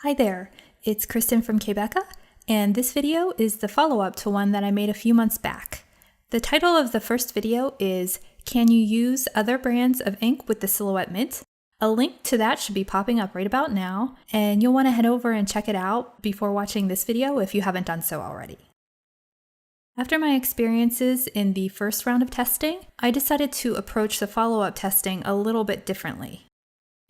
Hi there, it's Kristen from k.becca, and this video is the follow-up to one that I made a few months back. The title of the first video is, Can you use other brands of ink with the Silhouette Mint? A link to that should be popping up right about now, and you'll want to head over and check it out before watching this video if you haven't done so already. After my experiences in the first round of testing, I decided to approach the follow-up testing a little bit differently.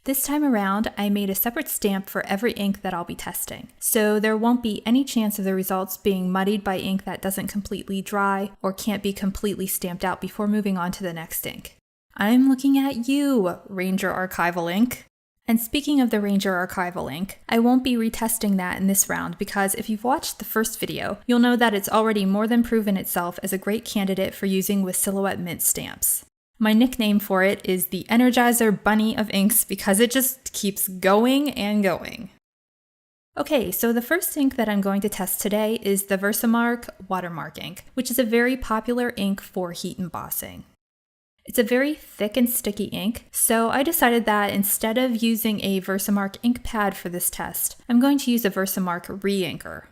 This time around, I made a separate stamp for every ink that I'll be testing, so there won't be any chance of the results being muddied by ink that doesn't completely dry or can't be completely stamped out before moving on to the next ink. I'm looking at you, Ranger Archival ink. And speaking of the Ranger Archival ink, I won't be retesting that in this round because if you've watched the first video, you'll know that it's already more than proven itself as a great candidate for using with Silhouette Mint stamps. My nickname for it is the Energizer Bunny of inks because it just keeps going and going. Okay, so the first ink that I'm going to test today is the Versamark Watermark ink, which is a very popular ink for heat embossing. It's a very thick and sticky ink, so I decided that instead of using a Versamark ink pad for this test, I'm going to use a Versamark re-inker.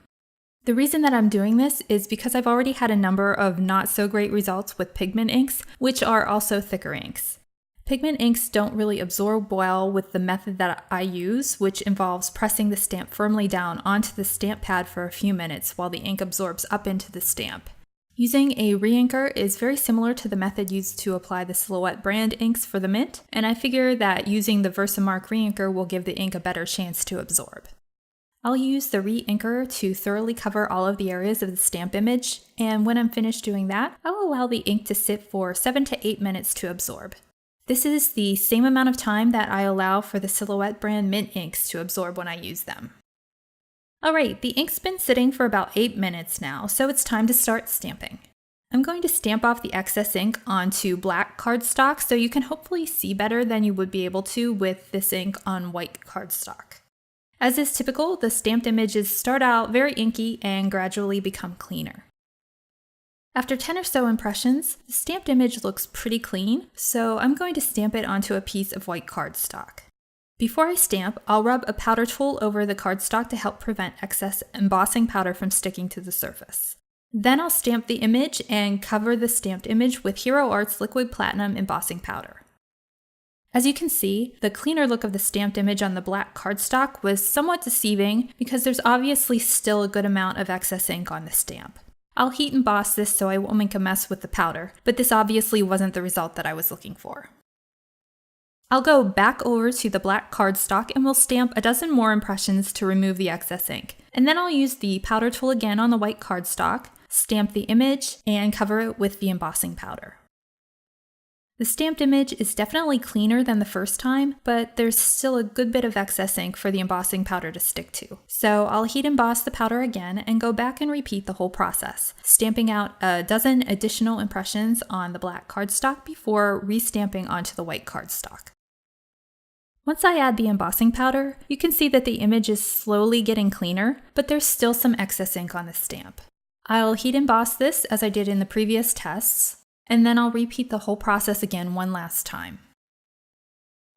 The reason that I'm doing this is because I've already had a number of not so great results with pigment inks, which are also thicker inks. Pigment inks don't really absorb well with the method that I use, which involves pressing the stamp firmly down onto the stamp pad for a few minutes while the ink absorbs up into the stamp. Using a re-inker is very similar to the method used to apply the Silhouette brand inks for the Mint, and I figure that using the Versamark re-inker will give the ink a better chance to absorb. I'll use the re-inker to thoroughly cover all of the areas of the stamp image, and when I'm finished doing that, I'll allow the ink to sit for 7 to 8 minutes to absorb. This is the same amount of time that I allow for the Silhouette brand Mint inks to absorb when I use them. Alright, the ink's been sitting for about 8 minutes now, so it's time to start stamping. I'm going to stamp off the excess ink onto black cardstock so you can hopefully see better than you would be able to with this ink on white cardstock. As is typical, the stamped images start out very inky and gradually become cleaner. After 10 or so impressions, the stamped image looks pretty clean, so I'm going to stamp it onto a piece of white cardstock. Before I stamp, I'll rub a powder tool over the cardstock to help prevent excess embossing powder from sticking to the surface. Then I'll stamp the image and cover the stamped image with Hero Art's Liquid Platinum embossing powder. As you can see, the cleaner look of the stamped image on the black cardstock was somewhat deceiving because there's obviously still a good amount of excess ink on the stamp. I'll heat emboss this so I won't make a mess with the powder, but this obviously wasn't the result that I was looking for. I'll go back over to the black cardstock and we'll stamp a dozen more impressions to remove the excess ink. And then I'll use the powder tool again on the white cardstock, stamp the image, and cover it with the embossing powder. The stamped image is definitely cleaner than the first time, but there's still a good bit of excess ink for the embossing powder to stick to. So I'll heat emboss the powder again and go back and repeat the whole process, stamping out a dozen additional impressions on the black cardstock before restamping onto the white cardstock. Once I add the embossing powder, you can see that the image is slowly getting cleaner, but there's still some excess ink on the stamp. I'll heat emboss this as I did in the previous tests, and then I'll repeat the whole process again one last time.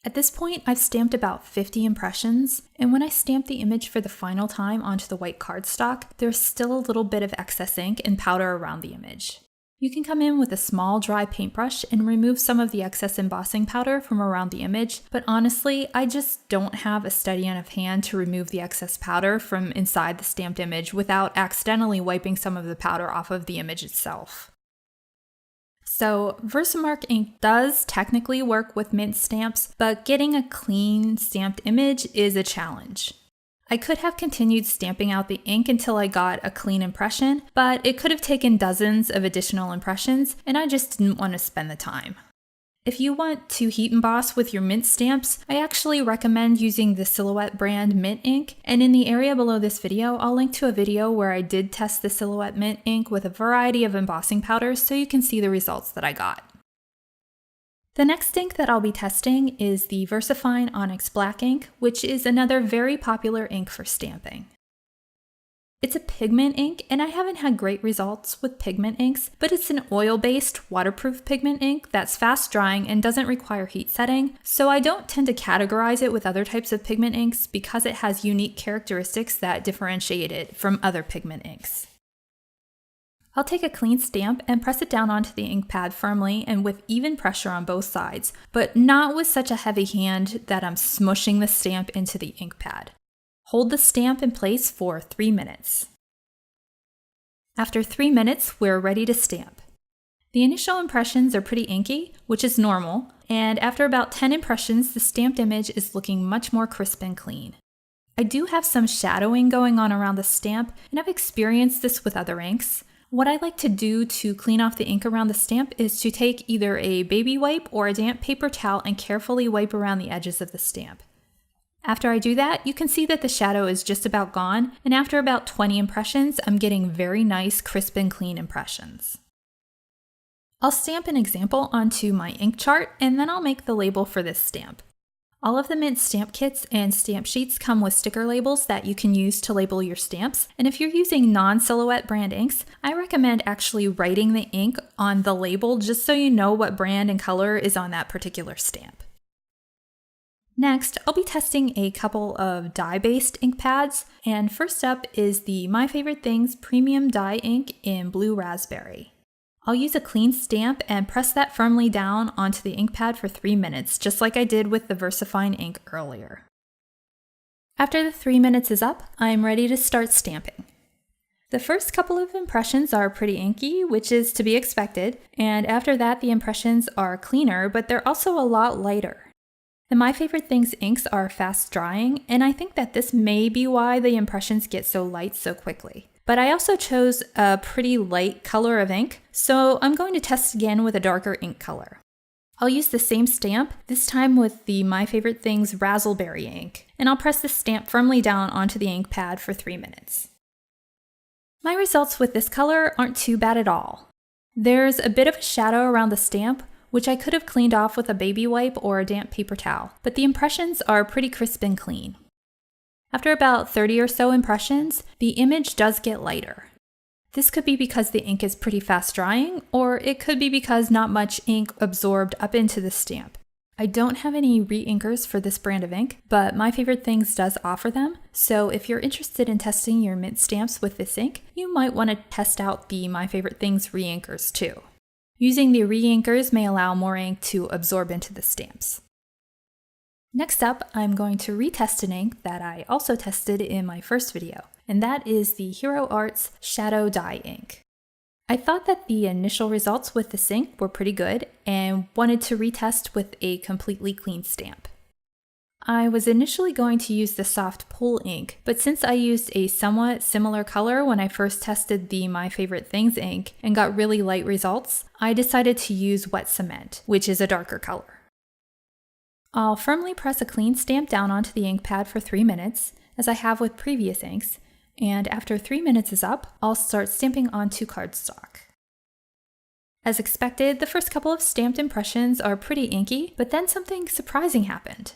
At this point, I've stamped about 50 impressions, and when I stamp the image for the final time onto the white cardstock, there's still a little bit of excess ink and powder around the image. You can come in with a small dry paintbrush and remove some of the excess embossing powder from around the image, but honestly, I just don't have a steady enough hand to remove the excess powder from inside the stamped image without accidentally wiping some of the powder off of the image itself. So Versamark ink does technically work with mint stamps, but getting a clean stamped image is a challenge. I could have continued stamping out the ink until I got a clean impression, but it could have taken dozens of additional impressions, and I just didn't want to spend the time. If you want to heat emboss with your mint stamps, I actually recommend using the Silhouette brand mint ink, and in the area below this video, I'll link to a video where I did test the Silhouette mint ink with a variety of embossing powders so you can see the results that I got. The next ink that I'll be testing is the Versamark Onyx Black Ink, which is another very popular ink for stamping. It's a pigment ink, and I haven't had great results with pigment inks, but it's an oil-based, waterproof pigment ink that's fast drying and doesn't require heat setting, so I don't tend to categorize it with other types of pigment inks because it has unique characteristics that differentiate it from other pigment inks. I'll take a clean stamp and press it down onto the ink pad firmly and with even pressure on both sides, but not with such a heavy hand that I'm smushing the stamp into the ink pad. Hold the stamp in place for 3 minutes. After 3 minutes, we're ready to stamp. The initial impressions are pretty inky, which is normal, and after about 10 impressions, the stamped image is looking much more crisp and clean. I do have some shadowing going on around the stamp, and I've experienced this with other inks. What I like to do to clean off the ink around the stamp is to take either a baby wipe or a damp paper towel and carefully wipe around the edges of the stamp. After I do that, you can see that the shadow is just about gone, and after about 20 impressions, I'm getting very nice, crisp and clean impressions. I'll stamp an example onto my ink chart, and then I'll make the label for this stamp. All of the Mint stamp kits and stamp sheets come with sticker labels that you can use to label your stamps, and if you're using non-Silhouette brand inks, I recommend actually writing the ink on the label just so you know what brand and color is on that particular stamp. Next, I'll be testing a couple of dye-based ink pads, and first up is the My Favorite Things Premium Dye Ink in Blue Raspberry. I'll use a clean stamp and press that firmly down onto the ink pad for 3 minutes, just like I did with the VersaFine ink earlier. After the 3 minutes is up, I'm ready to start stamping. The first couple of impressions are pretty inky, which is to be expected, and after that the impressions are cleaner, but they're also a lot lighter. The My Favorite Things inks are fast drying, and I think that this may be why the impressions get so light so quickly. But I also chose a pretty light color of ink, so I'm going to test again with a darker ink color. I'll use the same stamp, this time with the My Favorite Things Raspberry ink, and I'll press the stamp firmly down onto the ink pad for 3 minutes. My results with this color aren't too bad at all. There's a bit of a shadow around the stamp, which I could have cleaned off with a baby wipe or a damp paper towel, but the impressions are pretty crisp and clean. After about 30 or so impressions, the image does get lighter. This could be because the ink is pretty fast drying, or it could be because not much ink absorbed up into the stamp. I don't have any re-inkers for this brand of ink, but My Favorite Things does offer them, so if you're interested in testing your mint stamps with this ink, you might want to test out the My Favorite Things re-inkers too. Using the re-inkers may allow more ink to absorb into the stamps. Next up, I'm going to retest an ink that I also tested in my first video, and that is the Hero Arts Shadow Dye Ink. I thought that the initial results with this ink were pretty good and wanted to retest with a completely clean stamp. I was initially going to use the soft pull ink, but since I used a somewhat similar color when I first tested the My Favorite Things ink and got really light results, I decided to use wet cement, which is a darker color. I'll firmly press a clean stamp down onto the ink pad for 3 minutes, as I have with previous inks, and after 3 minutes is up, I'll start stamping onto cardstock. As expected, the first couple of stamped impressions are pretty inky, but then something surprising happened.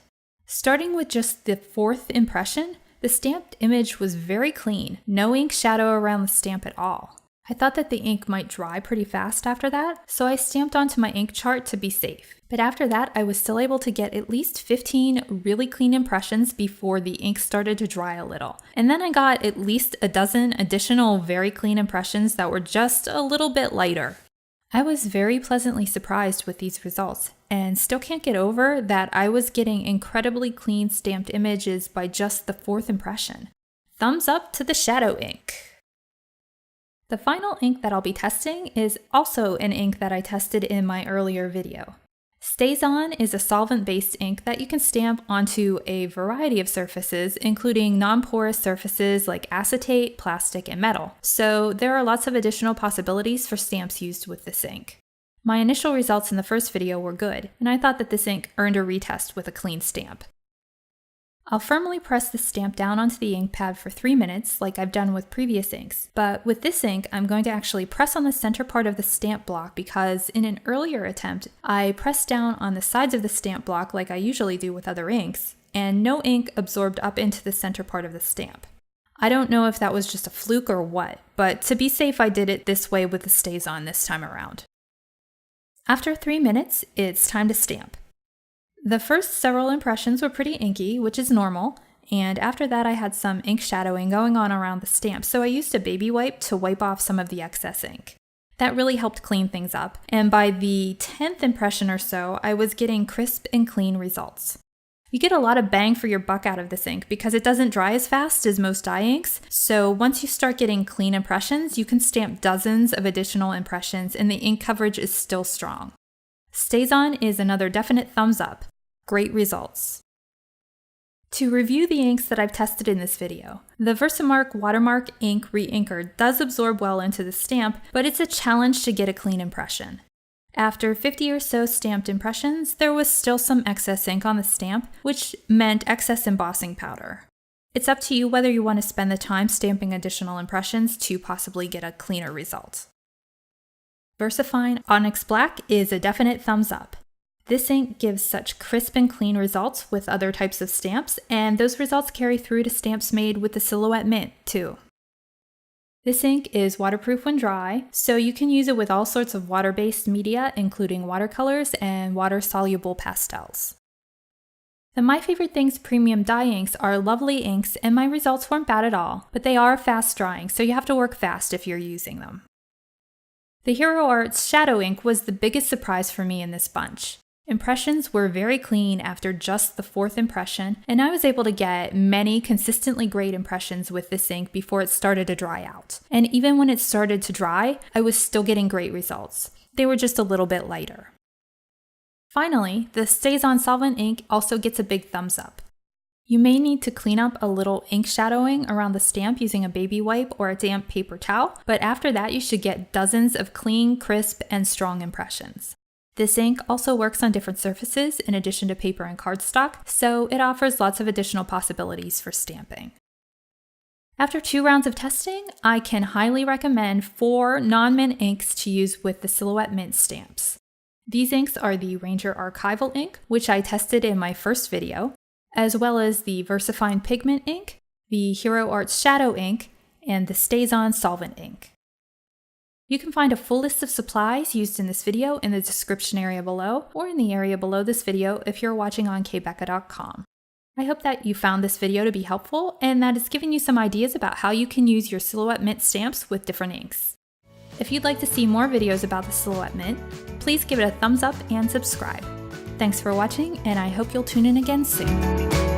Starting with just the 4th impression, the stamped image was very clean, no ink shadow around the stamp at all. I thought that the ink might dry pretty fast after that, so I stamped onto my ink chart to be safe. But after that, I was still able to get at least 15 really clean impressions before the ink started to dry a little. And then I got at least a dozen additional very clean impressions that were just a little bit lighter. I was very pleasantly surprised with these results, and still can't get over that I was getting incredibly clean stamped images by just the 4th impression. Thumbs up to the shadow ink! The final ink that I'll be testing is also an ink that I tested in my earlier video. StazOn is a solvent-based ink that you can stamp onto a variety of surfaces, including non-porous surfaces like acetate, plastic, and metal. So there are lots of additional possibilities for stamps used with this ink. My initial results in the first video were good, and I thought that this ink earned a retest with a clean stamp. I'll firmly press the stamp down onto the ink pad for 3 minutes like I've done with previous inks, but with this ink I'm going to actually press on the center part of the stamp block because in an earlier attempt I pressed down on the sides of the stamp block like I usually do with other inks, and no ink absorbed up into the center part of the stamp. I don't know if that was just a fluke or what, but to be safe I did it this way with the StazOn this time around. After 3 minutes, it's time to stamp. The first several impressions were pretty inky, which is normal, and after that I had some ink shadowing going on around the stamp, so I used a baby wipe to wipe off some of the excess ink. That really helped clean things up, and by the 10th impression or so, I was getting crisp and clean results. You get a lot of bang for your buck out of this ink because it doesn't dry as fast as most dye inks, so once you start getting clean impressions, you can stamp dozens of additional impressions and the ink coverage is still strong. StazOn is another definite thumbs up. Great results. To review the inks that I've tested in this video, the Versamark Watermark ink re-inker does absorb well into the stamp, but it's a challenge to get a clean impression. After 50 or so stamped impressions, there was still some excess ink on the stamp, which meant excess embossing powder. It's up to you whether you want to spend the time stamping additional impressions to possibly get a cleaner result. VersaFine Onyx Black is a definite thumbs up. This ink gives such crisp and clean results with other types of stamps, and those results carry through to stamps made with the Silhouette Mint, too. This ink is waterproof when dry, so you can use it with all sorts of water-based media, including watercolors and water-soluble pastels. The My Favorite Things premium dye inks are lovely inks, and my results weren't bad at all, but they are fast drying, so you have to work fast if you're using them. The Hero Arts Shadow Ink was the biggest surprise for me in this bunch. Impressions were very clean after just the 4th impression, and I was able to get many consistently great impressions with this ink before it started to dry out. And even when it started to dry, I was still getting great results. They were just a little bit lighter. Finally, the StazOn solvent ink also gets a big thumbs up. You may need to clean up a little ink shadowing around the stamp using a baby wipe or a damp paper towel, but after that you should get dozens of clean, crisp, and strong impressions. This ink also works on different surfaces in addition to paper and cardstock, so it offers lots of additional possibilities for stamping. After 2 rounds of testing, I can highly recommend 4 non-mint inks to use with the Silhouette Mint stamps. These inks are the Ranger Archival ink, which I tested in my first video, as well as the VersaFine Pigment ink, the Hero Arts Shadow ink, and the StazOn Solvent ink. You can find a full list of supplies used in this video in the description area below, or in the area below this video if you're watching on k.becca.com. I hope that you found this video to be helpful and that it's given you some ideas about how you can use your Silhouette Mint stamps with different inks. If you'd like to see more videos about the Silhouette Mint, please give it a thumbs up and subscribe. Thanks for watching, and I hope you'll tune in again soon.